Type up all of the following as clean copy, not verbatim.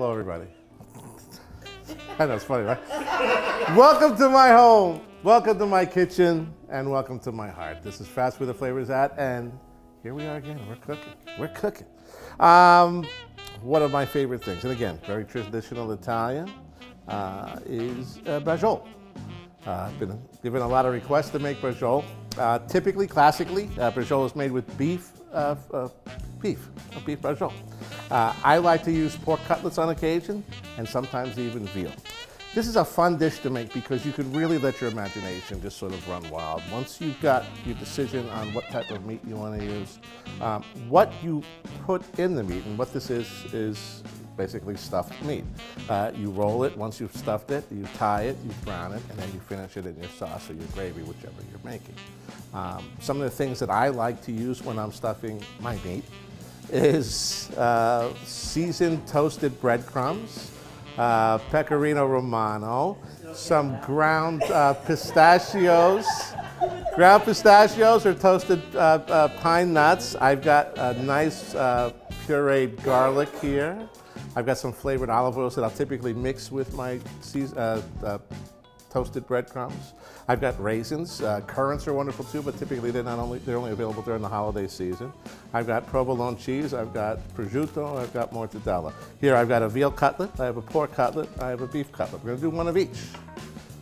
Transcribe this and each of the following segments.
Hello, everybody. I know, it's funny, right? Welcome to my home, welcome to my kitchen, and welcome to my heart. This is Fast Where the Flavor's At, and here we are again. We're cooking. We're cooking. One of my favorite things, and again, very traditional Italian, is Braciole. I've been given a lot of requests to make Braciole. Typically, classically, Braciole is made with beef Braciole. I like to use pork cutlets on occasion, and sometimes even veal. This is a fun dish to make because you can really let your imagination just sort of run wild. Once you've got your decision on what type of meat you want to use, what you put in the meat, and what this is basically stuffed meat. You roll it, once you've stuffed it, you tie it, you brown it, and then you finish it in your sauce or your gravy, whichever you're making. Some of the things that I like to use when I'm stuffing my meat is seasoned toasted breadcrumbs, pecorino romano, some ground pistachios. Ground pistachios or toasted pine nuts. I've got a nice pureed garlic here. I've got some flavored olive oils that I'll typically mix with my toasted breadcrumbs. I've got raisins. Currants are wonderful too, but typically they're only available during the holiday season. I've got provolone cheese. I've got prosciutto. I've got mortadella. Here I've got a veal cutlet. I have a pork cutlet. I have a beef cutlet. We're going to do one of each.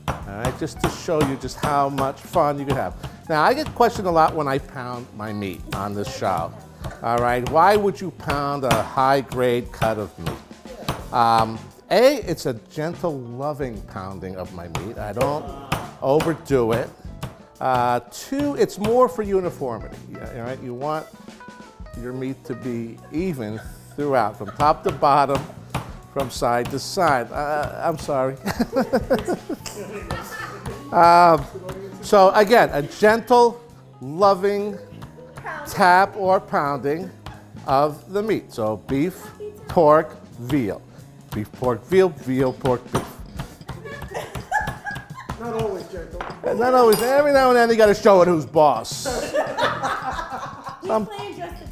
All right, just to show you just how much fun you can have. Now I get questioned a lot when I pound my meat on this show. All right, why would you pound a high-grade cut of meat? A, it's a gentle, loving pounding of my meat. I don't overdo it. Two, it's more for uniformity. All right, you want your meat to be even throughout, from top to bottom, from side to side. I'm sorry. So again, a gentle, loving tap or pounding of the meat. So beef, pork, veal. Beef, pork, veal, veal, pork, beef. Not always gentle. Not always. Every now and then you got to show it who's boss.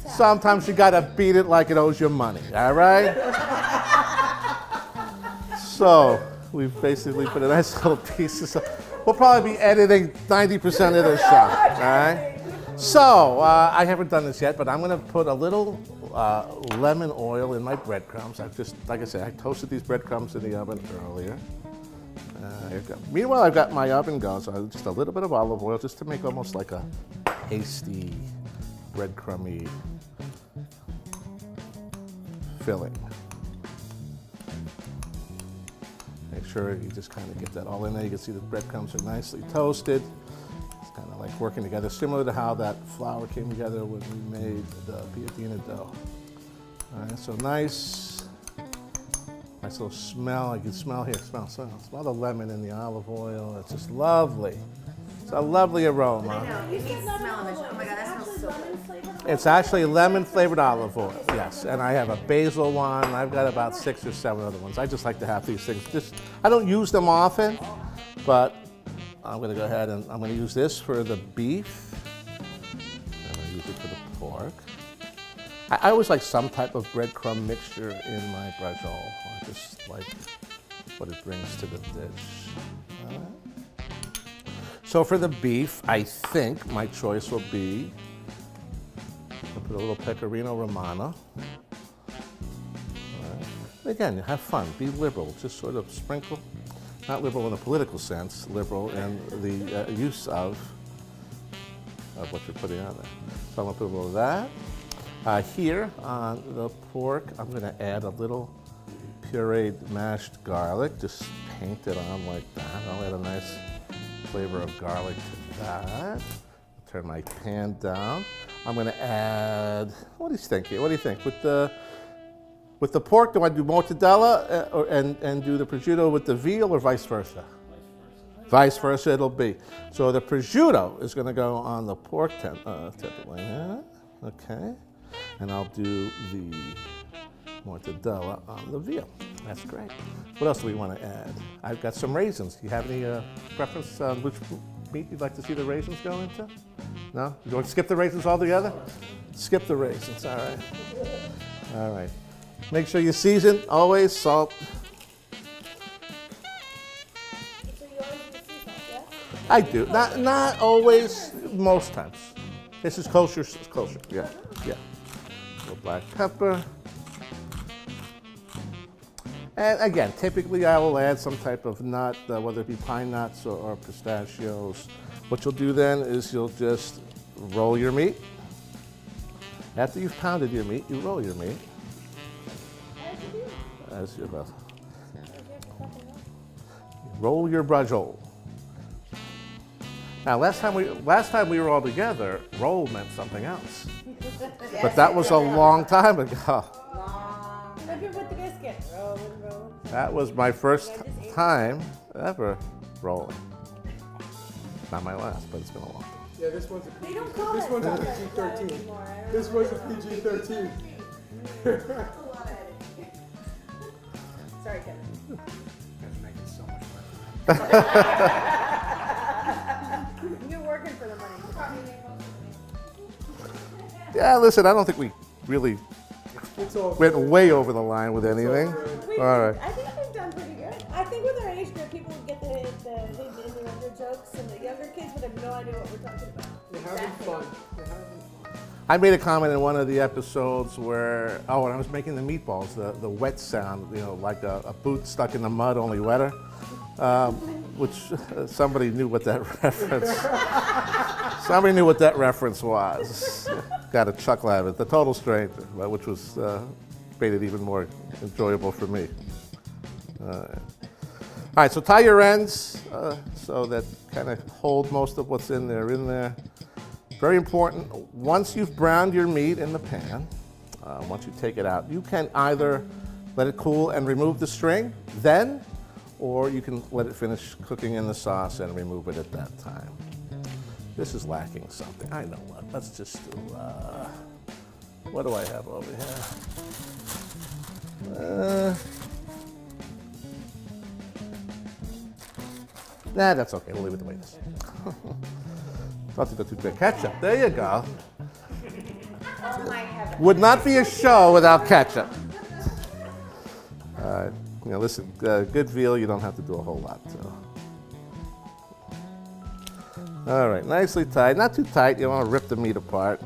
Sometimes you got to beat it like it owes you money. All right. So we've basically put a nice little piece of. We'll probably be editing 90% of this show. All right. So I haven't done this yet, but I'm going to put a little lemon oil in my breadcrumbs. Like I said, I toasted these breadcrumbs in the oven earlier. Meanwhile, I've got my oven going, so just a little bit of olive oil just to make almost like a pasty, breadcrumby filling. Make sure you just kind of get that all in there. You can see the breadcrumbs are nicely toasted. It's kind of like working together, similar to how that flour came together when we made the piadina dough. All right, so nice little smell. You can smell here, smell the lemon in the olive oil. It's just lovely. It's a lovely aroma. I know, you can smell it. Oh my God, that smells so good. It's actually lemon flavored olive oil, yes. And I have a basil one. I've got about 6 or 7 other ones. I just like to have these things. I don't use them often, but I'm going to go ahead and I'm going to use this for the beef. I'm going to use it for the pork. I always like some type of breadcrumb mixture in my braciole. I just like what it brings to the dish. All right. So for the beef, I think my choice will be, I'll put a little pecorino romano. Right. Again, have fun, be liberal, just sort of sprinkle, not liberal in a political sense, liberal in the use of what you're putting on there. So I'm gonna put a little of that. Here on the pork, I'm gonna add a little pureed mashed garlic, just paint it on like that. I'll add a nice flavor of garlic to that. Turn my pan down. I'm going to add, what do you think here? What do you think? With the pork, do I do mortadella and do the prosciutto with the veal, or vice versa? Vice versa it'll be. So the prosciutto is going to go on the pork template. Okay. And I'll do the mortadella on the veal. That's great. What else do we want to add? I've got some raisins. Do you have any preference on which meat you'd like to see the raisins go into? No? You want to skip the raisins altogether? Skip the raisins, all right. All right. Make sure you season, always salt. So you always use sea salt, yeah? I do, not always, most times. This is kosher, yeah, yeah. A little black pepper. And again, typically I will add some type of nut, whether it be pine nuts or pistachios. What you'll do then is you'll just roll your meat. After you've pounded your meat, you roll your meat. As you're about. Roll your braciole. Now, last time we were all together, roll meant something else. But that was a long time ago. Maybe with the biscuit. Roll and roll. That was my first time ever rolling. Not my last, but it's been a long time. Yeah, this one's a They don't call this it one's a that PG-13. anymore. I don't This know. was a PG-13. Sorry, Kevin. Making so much money. You're working for the money. Yeah, listen, I don't think we really It's all went way over the line with anything. All right. I think we've done pretty good. I think with our age group, people would get the younger jokes, and the younger kids would have no idea what we're talking about. They're having fun. They're having fun. I made a comment in one of the episodes where, when I was making the meatballs, the wet sound, you know, like a boot stuck in the mud, only wetter, which somebody knew what that reference. Somebody knew what that reference was. Got a chuckle out of it. The total stranger, which was made it even more enjoyable for me. All right, so tie your ends so that kind of hold most of what's in there. Very important, once you've browned your meat in the pan, once you take it out, you can either let it cool and remove the string then, or you can let it finish cooking in the sauce and remove it at that time. This is lacking something. I know what. Let's just do, what do I have over here? Nah, that's okay. We'll leave it the way it is. Not to go too big. Ketchup. There you go. Oh my heavens. Would not be a show without ketchup. All right. You know, listen, good veal, you don't have to do a whole lot. So. All right, nicely tight. Not too tight. You don't want to rip the meat apart.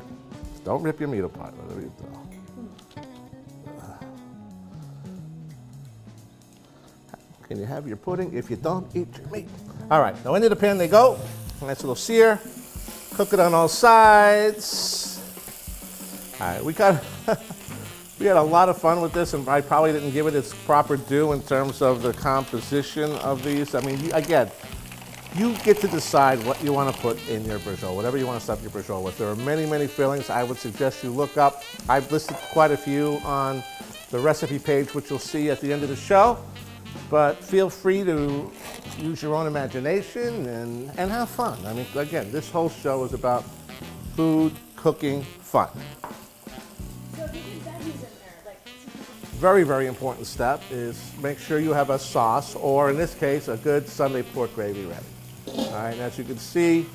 Don't rip your meat apart. Whatever you do. Can you have your pudding if you don't eat your meat? All right, now into the pan they go. Nice little sear. Cook it on all sides. All right, we had a lot of fun with this, and I probably didn't give it its proper due in terms of the composition of these. I mean, again, you get to decide what you want to put in your braciole, whatever you want to stuff your braciole with. There are many, many fillings I would suggest you look up. I've listed quite a few on the recipe page, which you'll see at the end of the show. But feel free to use your own imagination and have fun. I mean, again, this whole show is about food, cooking, fun. So if you get veggies in there, like. Very, very important step is make sure you have a sauce, or in this case, a good Sunday pork gravy ready. All right, and as you can see,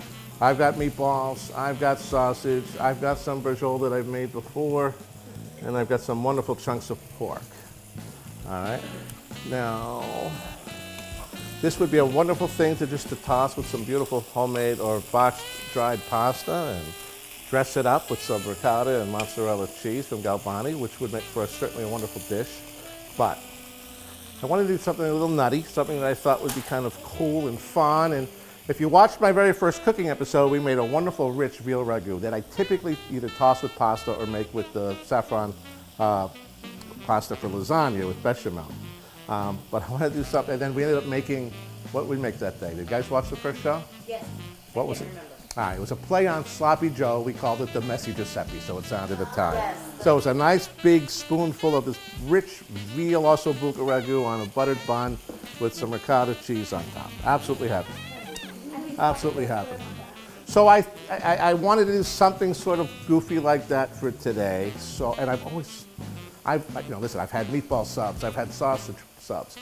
I've got meatballs, I've got sausage, I've got some braciole that I've made before, and I've got some wonderful chunks of pork. All right. Now, this would be a wonderful thing to toss with some beautiful homemade or boxed dried pasta and dress it up with some ricotta and mozzarella cheese from Galbani, which would make for certainly a wonderful dish. But I wanted to do something a little nutty, something that I thought would be kind of cool and fun. And if you watched my very first cooking episode, we made a wonderful rich veal ragu that I typically either toss with pasta or make with the saffron pasta for lasagna with bechamel. But I want to do something, and then we ended up making, what we make that day? Did you guys watch the first show? Yes. What was it? All right, it was a play on Sloppy Joe. We called it the Messy Giuseppe, so it sounded Italian. Yes. So it was a nice big spoonful of this rich veal osso buca ragu on a buttered bun with some ricotta cheese on top. Absolutely happy. Absolutely happy. So I wanted to do something sort of goofy like that for today. So, and listen, I've had meatball subs, I've had sausage subs.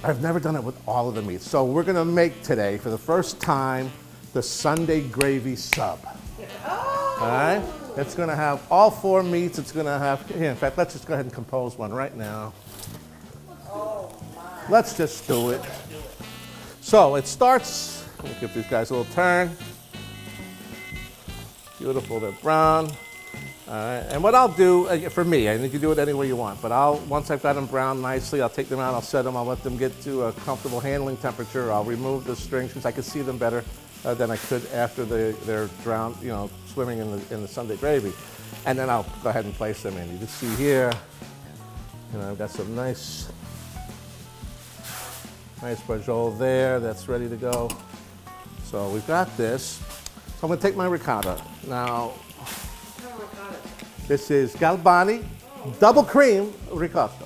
I've never done it with all of the meats. So we're gonna make today, for the first time, the Sunday gravy sub. Oh. All right? It's going to have all 4 meats. It's going to have, here, in fact, let's just go ahead and compose one right now. Let's just do it. So it starts, let me give these guys a little turn. Beautiful, they're brown. All right, and what I'll do, for me, and you can do it any way you want, but once I've got them browned nicely, I'll take them out, I'll set them, I'll let them get to a comfortable handling temperature. I'll remove the strings because I can see them better than I could after they're drowned, you know, swimming in the Sunday gravy. And then I'll go ahead and place them in. You can see here, you know, I've got some nice braciole there that's ready to go. So we've got this. So I'm going to take my ricotta. Now, this is Galbani double cream ricotta.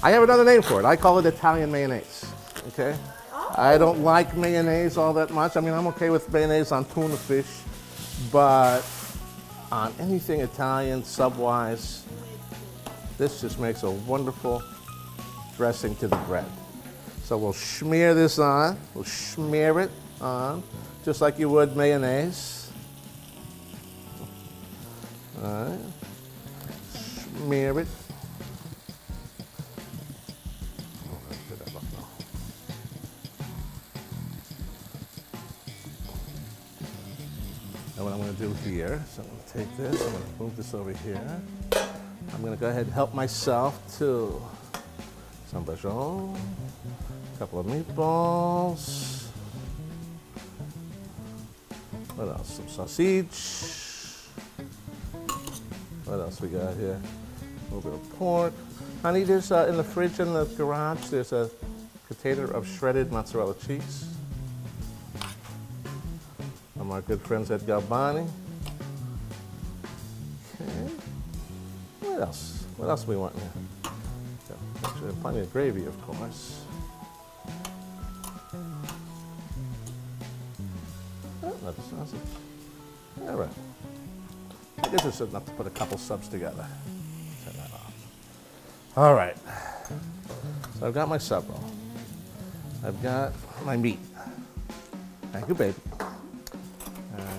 I have another name for it. I call it Italian mayonnaise, okay? I don't like mayonnaise all that much. I mean, I'm okay with mayonnaise on tuna fish, but on anything Italian, sub-wise, this just makes a wonderful dressing to the bread. So we'll smear this on. We'll smear it on, just like you would mayonnaise. All right. Smear it. Now what I'm going to do here, so I'm going to take this, I'm going to move this over here. I'm going to go ahead and help myself to some braciole, a couple of meatballs. What else? Some sausage. What else we got here? A little bit of pork. Honey, there's in the fridge in the garage, there's a container of shredded mozzarella cheese from our good friends at Galbani. Okay. What else? What else do we want here? Got plenty of gravy, of course. Oh, another sausage. All right. I guess it's enough to put a couple subs together. Turn that off. All right. So I've got my sub roll. I've got my meat. Thank you, baby.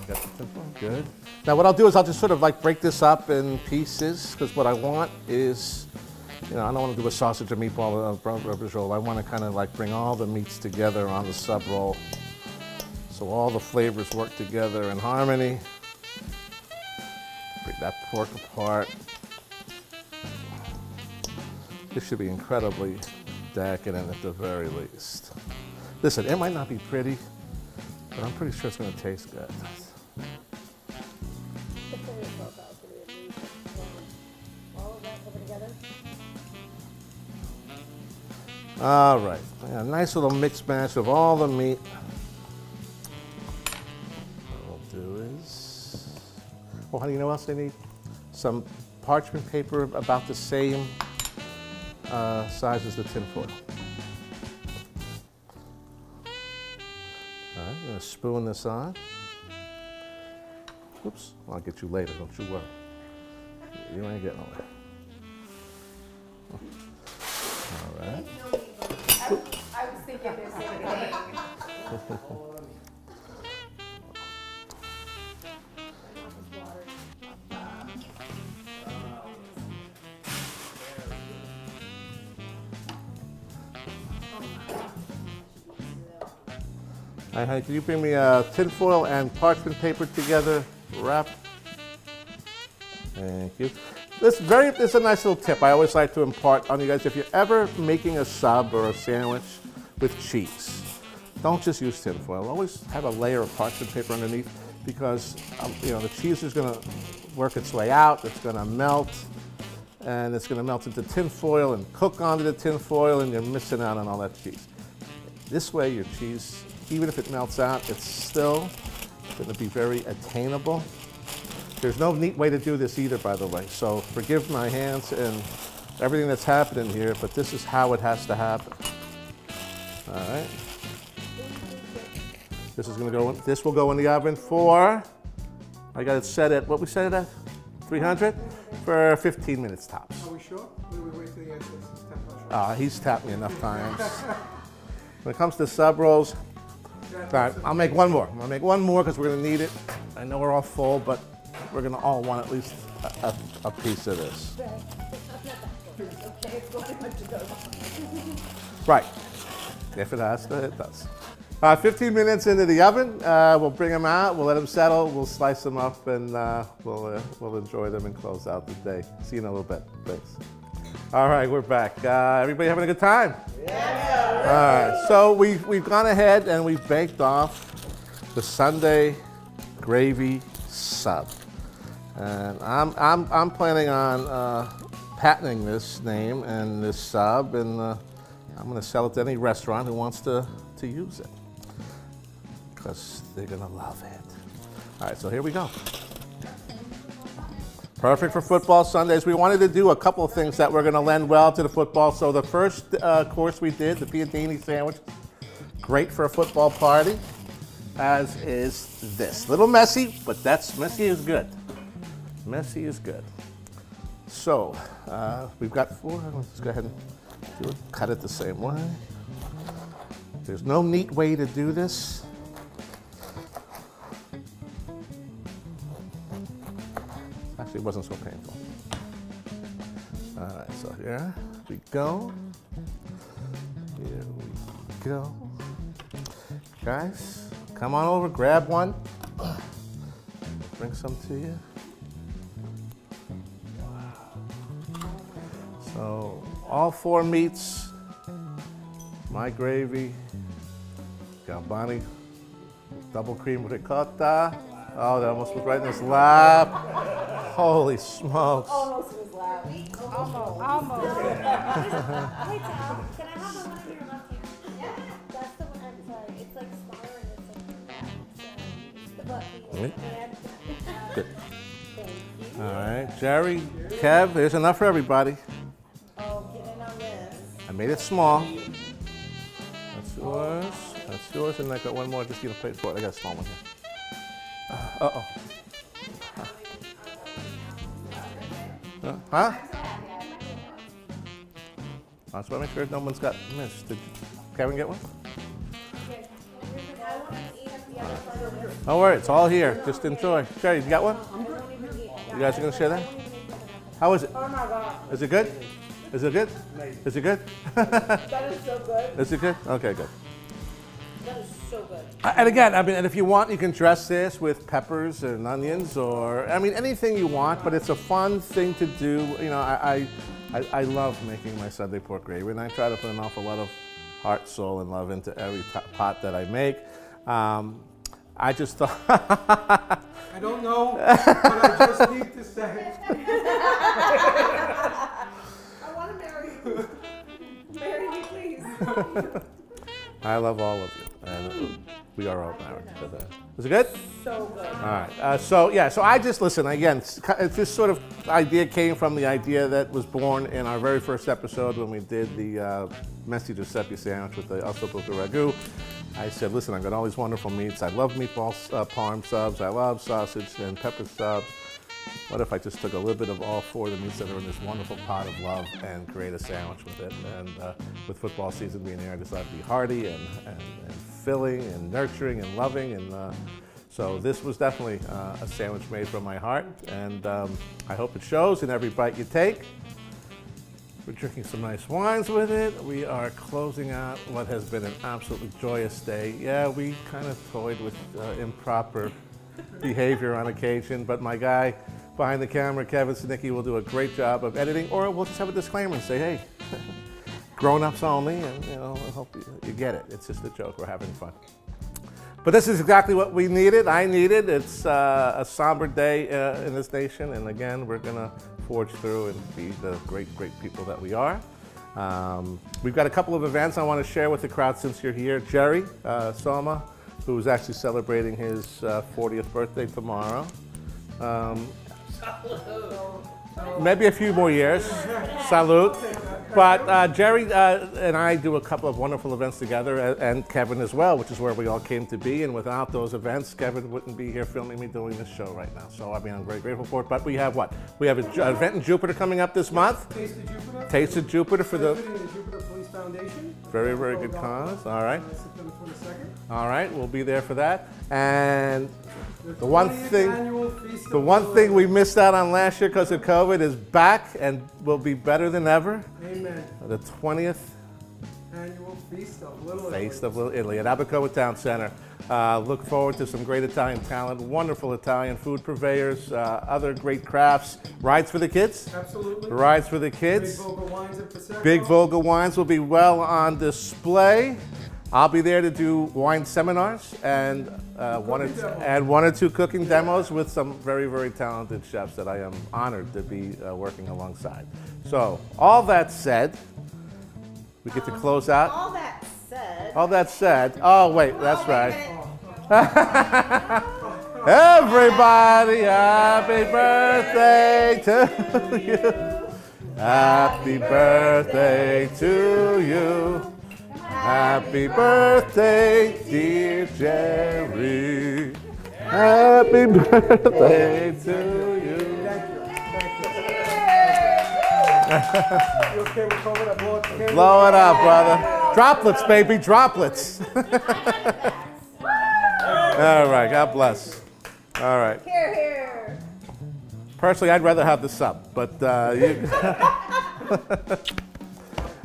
Got the simple. Good. Now what I'll do is I'll just sort of like break this up in pieces because what I want is, you know, I don't want to do a sausage or meatball braciole. I want to kind of like bring all the meats together on the sub roll so all the flavors work together in harmony. Break that pork apart. This should be incredibly decadent at the very least. Listen, it might not be pretty, but I'm pretty sure it's going to taste good. All right, a nice little mix mash of all the meat. What we'll do is, oh, honey, you know what else they need? Some parchment paper about the same size as the tin foil. All right, I'm gonna spoon this on. Oops, I'll get you later, don't you worry. You ain't getting away. All right. I was thinking the same thing. All right, honey, can you bring me tin foil and parchment paper together, wrap? Thank you. This is a nice little tip I always like to impart on you guys. If you're ever making a sub or a sandwich with cheese, don't just use tin foil. Always have a layer of parchment paper underneath because you know, the cheese is going to work its way out. It's going to melt, and it's going to melt into tin foil and cook onto the tin foil, and you're missing out on all that cheese. This way, your cheese, even if it melts out, it's still going to be very attainable. There's no neat way to do this either, by the way, so forgive my hands and everything that's happening here, but this is how it has to happen. All right. This is going to go in, this will go in the oven for, I got it set at, what we set it at? 300? For 15 minutes tops. Are we sure? We wait till he answers his temp. He's tapped me enough times. When it comes to sub rolls, all right, I'll make one more. I'll make one more because we're going to need it. I know we're all full, but we're gonna all want at least a piece of this. Okay, it's going to go. Right. If it has to, it does. 15 minutes into the oven, we'll bring them out, we'll let them settle, we'll slice them up, and we'll enjoy them and close out the day. See you in a little bit. Thanks. All right, we're back. Everybody having a good time? Yeah. All right, so we've gone ahead and we've baked off the Sunday gravy sub. And I'm planning on patenting this name and this sub, and I'm going to sell it to any restaurant who wants to use it, because they're going to love it. All right, so here we go. Perfect for football Sundays. We wanted to do a couple of things that were going to lend well to the football. So the first course we did, the piantini sandwich, great for a football party, as is this. Little messy, but messy is good. Messy is good. So we've got 4. Let's go ahead and do it. Cut it the same way. There's no neat way to do this. Actually, it wasn't so painful. All right, so here we go. Here we go. Guys, come on over, grab one. Bring some to you. So all 4 meats, my gravy, Galbani, double cream ricotta. Oh, that almost was right in his lap. Holy smokes. Almost in his lap. Almost. Wait, Tom, can I have the one in your left hand? Yeah. That's the one, I'm sorry. It's like smaller and it's like, so, the butt hand. Good. Thank you. All right, Jerry, Kev, there's enough for everybody. Oh, get in on this. I made it small. That's yours. That's yours, and I got one more. Just get a plate for it. I got a small one here. Uh-oh. Huh? I just want to make sure no one's got missed. Did Kevin get one? Don't worry, it's all here. Just enjoy. Jerry, you got one? You guys are going to share that? How is it? Oh my God. Is it good? Is it good? Is it good? That is so good. Is it good? Okay, good. That is so good. And again, I mean, and if you want, you can dress this with peppers and onions, or I mean, anything you want. But it's a fun thing to do. You know, I love making my Sunday pork gravy, and I try to put an awful lot of heart, soul, and love into every pot that I make. I just thought. I don't know, but I just need to say. I want to marry you. Marry me, please. I love all of you, and we are all married. Is it good? So good. All right. So I just listen again. This sort of idea came from the idea that was born in our very first episode when we did the messy Giuseppe sandwich with the ossobuco ragu. I said, listen, I've got all these wonderful meats. I love meatball parm subs. I love sausage and pepper subs. What if I just took a little bit of all 4 of the meats that are in this wonderful pot of love and create a sandwich with it? And with football season being here, I just thought it'd be hearty and filling and nurturing and loving. And so this was definitely a sandwich made from my heart. And I hope it shows in every bite you take. We're drinking some nice wines with it. We are closing out what has been an absolutely joyous day. Yeah, we kind of toyed with improper behavior on occasion, but my guy behind the camera, Kevin Sinicki, will do a great job of editing, or we'll just have a disclaimer and say, hey, grown-ups only, and you know, I hope you get it. It's just a joke. We're having fun. But this is exactly what we needed. I needed. It's a somber day in this nation, and again, we're gonna forge through and be the great, great people that we are. We've got a couple of events I want to share with the crowd since you're here. Jerry Soma, who's actually celebrating his 40th birthday tomorrow. Maybe a few more years. Salute. But Jerry and I do a couple of wonderful events together, and Kevin as well, which is where we all came to be. And without those events, Kevin wouldn't be here filming me doing this show right now. So I mean, I'm very grateful for it. But we have what? We have an event in Jupiter coming up this month. Taste of Jupiter. Taste of Jupiter for the Jupiter Police Foundation. Very, very good cause. All right. September 22nd. All right, we'll be there for that. And The one 20th thing, annual Feast the of one thing we Love. missed out on last year because of COVID is back and will be better than ever. Amen. The 20th Annual Feast of Little Feast Italy. of Little Italy at Abacoa Town Center. Look forward to some great Italian talent, wonderful Italian food purveyors, other great crafts. Rides for the kids? Absolutely. Rides for the kids. Big Vulgar Wines and Prosecco. Big Volga wines will be well on display. I'll be there to do wine seminars and one or two cooking demos with some very, very talented chefs that I am honored to be working alongside. So, all that said, we get to close out. All that said. All that said, oh wait, that's right. Everybody, happy birthday to you. Happy birthday to you. Happy birthday, dear Jerry. Happy birthday to you. Thank you. You okay with COVID? I blow it the candle? Blow it up, brother. Droplets, baby, droplets. All right, God bless. All right. Here, here. Personally, I'd rather have the sub, but you.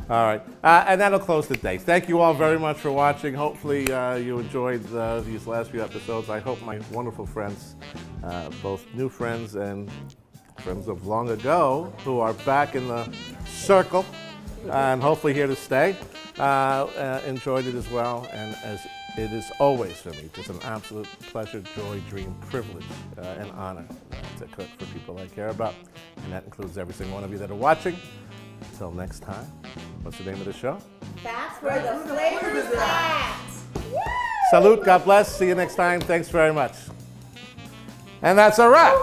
All right, and that'll close the day. Thank you all very much for watching. Hopefully you enjoyed these last few episodes. I hope my wonderful friends, both new friends and friends of long ago, who are back in the circle and hopefully here to stay, enjoyed it as well. And as it is always for me, just an absolute pleasure, joy, dream, privilege, and honor to cook for people I care about. And that includes every single one of you that are watching. Until next time, what's the name of the show? That's where the flavor's at. Salute, God bless. See you next time. Thanks very much. And that's a wrap.